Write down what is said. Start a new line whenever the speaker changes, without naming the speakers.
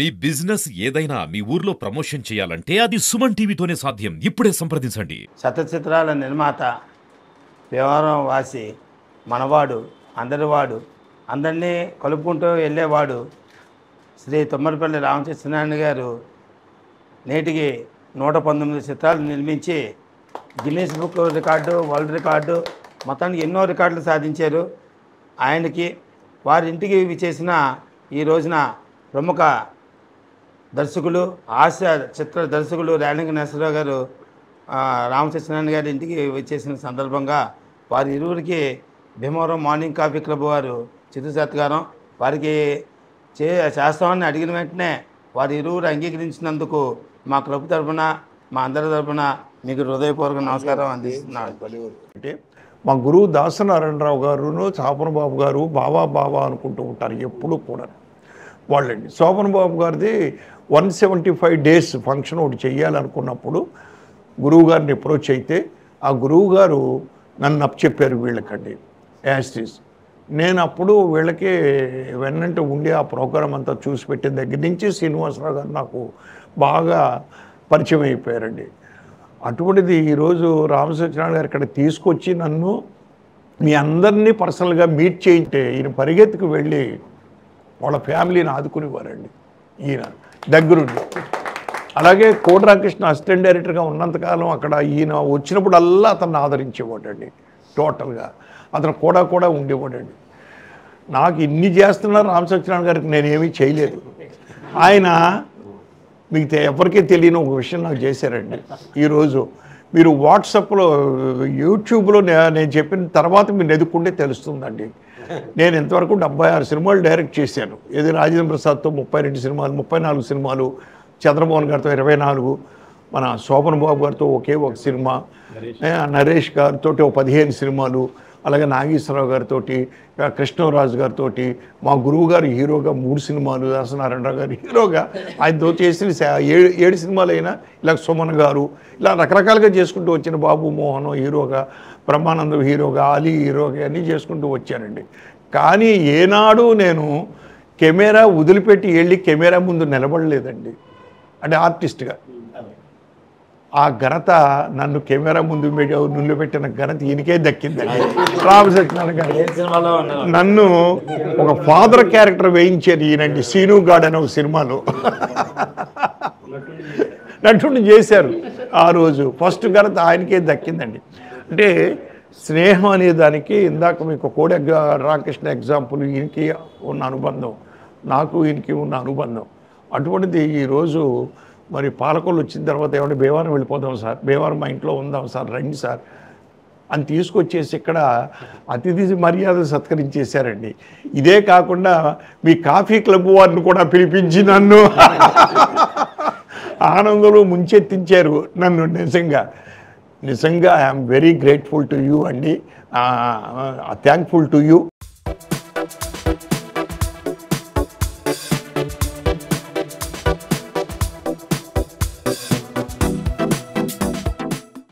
మీ business ఏదైనా మీ ఊర్లో promotion చేయాలంటే అది సుమన్ టీవీతోనే సాధ్యం. ఇప్పుడే సంప్రదించండి.
శతచిత్రాల నిర్మాత, వ్యవహారం వాసి, మనవాడు, అందరివాడు, అందరినీ కలుపుకుంటూ వెళ్ళేవాడు శ్రీ తుమ్మలపల్లి రామకృష్ణారాయణ గారు నేటికి 119 చిత్రాలు నిర్మించి Guinness book record, world record, మొత్తానికి ఎన్నో రికార్డులు సాధించారు. ఆయనకి వారింటికి విచ్చేసిన ఈ రోజున ప్రముఖ దర్శకులు, హాస్య చిత్ర దర్శకులు రేలంగి నరసింహరావు గారు రామకృష్ణారాయణ గారి ఇంటికి వచ్చేసిన సందర్భంగా వారి ఇరువురికి భీమవరం మార్నింగ్ కాఫీ క్లబ్ వారు చిరు సత్కారం. వారికి చేస్తామని అడిగిన వెంటనే వారి ఇరువురు అంగీకరించినందుకు మా క్లబ్ తరఫున, మా అందరి తరఫున మీకు హృదయపూర్వక నమస్కారం అందిస్తున్నాను.
అంటే మా గురువు దాసనారాయణరావు గారును శోభన్ బాబు గారు బావా అనుకుంటూ ఉంటారు ఎప్పుడు కూడా వాళ్ళండి. శోభన్ బాబు గారిది 175 days ఫంక్షన్ ఒకటి చెయ్యాలనుకున్నప్పుడు గురువు గారిని అప్రోచ్ అయితే ఆ గురువు గారు నన్ను చెప్పారు వీళ్ళకండి యాస్టీస్. నేను అప్పుడు వీళ్ళకి వెన్నంటే ఉండి ఆ ప్రోగ్రాం అంతా చూసి పెట్టిన దగ్గర నుంచి శ్రీనివాసరావు గారు నాకు బాగా పరిచయం అయిపోయారండి. అటువంటిది ఈరోజు రామసత్యనారాయణ గారు ఇక్కడ తీసుకొచ్చి నన్ను మీ అందరినీ పర్సనల్గా మీట్ చేయింటే ఈయన పరిగెత్తుకు వెళ్ళి వాళ్ళ ఫ్యామిలీని ఆదుకునేవారండి ఈయన దగ్గరుండి. అలాగే కోటి రామకృష్ణ అసిస్టెంట్ డైరెక్టర్గా ఉన్నంతకాలం అక్కడ ఈయన వచ్చినప్పుడల్లా అతన్ని ఆదరించేవాడండి. టోటల్గా అతను కూడా ఉండేవాడండి. నాకు ఇన్ని చేస్తున్నారు రామసత్యనారాయణ గారికి నేనేమీ చేయలేదు. ఆయన మీకు ఎవరికీ తెలియని ఒక విషయం నాకు చేశారండి. ఈరోజు మీరు వాట్సాప్లో, యూట్యూబ్లో నేను చెప్పిన తర్వాత మీరు ఎదుర్కొంటే తెలుస్తుందండి. నేను ఇంతవరకు 76 సినిమాలు డైరెక్ట్ చేశాను. ఏది రాజేంద్ర ప్రసాద్తో 32 సినిమాలు, 34 సినిమాలు, చంద్రమోహన్ గారితో 24, మన శోభన్ బాబు గారితో ఒకే ఒక సినిమా, నరేష్ గారితో 15 సినిమాలు, అలాగే నాగేశ్వరరావు గారితో, కృష్ణరాజు గారితో, మా గురువు గారు హీరోగా 3 సినిమాలు, దాసనారాయణరావు గారు హీరోగా ఆయనతో చేసిన 7 సినిమాలు అయినా, ఇలా సుమన్ గారు, ఇలా రకరకాలుగా చేసుకుంటూ వచ్చిన బాబు మోహన్ హీరోగా, బ్రహ్మానందం హీరోగా, అలీ హీరోగా అన్నీ చేసుకుంటూ వచ్చానండి. కానీ ఏనాడు నేను కెమెరా వదిలిపెట్టి వెళ్ళి కెమెరా ముందు నిలబడలేదండి. అంటే ఆర్టిస్ట్గా ఆ ఘనత నన్ను కెమెరా ముందు నిలబెట్టిన ఘనత ఈయనకే దక్కిందండి. రామసత్యనారాయణ గారు నన్ను ఒక ఫాదర్ క్యారెక్టర్ వేయించారు ఈయనండి. సీను గాడ్ అనే ఒక సినిమాలో నటుడిని చేశారు. ఆ రోజు ఫస్ట్ ఘనత ఆయనకే దక్కిందండి. అంటే స్నేహం అనే దానికి ఇందాక మీకు కోడి రామకృష్ణ ఎగ్జాంపుల్, ఈయనకి ఉన్న అనుబంధం, నాకు ఈయనకి ఉన్న అనుబంధం. అటువంటిది ఈరోజు మరి పాలకొల్లు వచ్చిన తర్వాత ఏమంటే భీమవరం వెళ్ళిపోదాం సార్, భీమవరం మా ఇంట్లో ఉందాం సార్, రండి సార్ అని తీసుకొచ్చేసి ఇక్కడ అతిథి మర్యాద సత్కరించేశారండి. ఇదే కాకుండా మీ కాఫీ క్లబ్ వారిని కూడా పిలిపించి నన్ను ఆనందంలో ముంచెత్తించారు నన్ను. నిజంగా I'm very grateful to you అండి, థ్యాంక్ఫుల్ టు యూ.